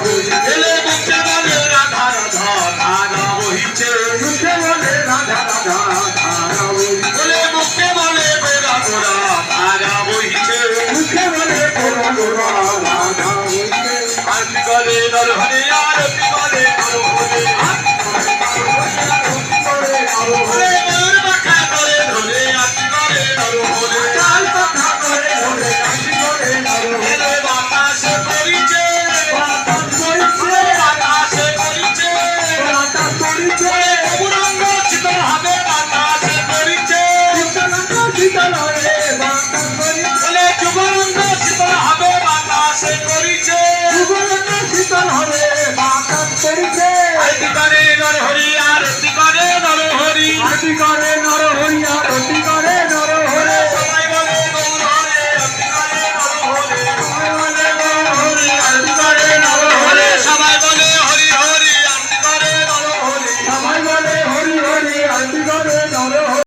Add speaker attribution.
Speaker 1: বলে মুখে বলে রাধা রাধা ধারা বহিছে মুখে বলে রাধা রাধা ধারা বলে মুখে বলে গোরা গোরা ধারা বহিছে মুখে বলে গোরা গোরা রাধা বহিছে আর কি করে নরহরে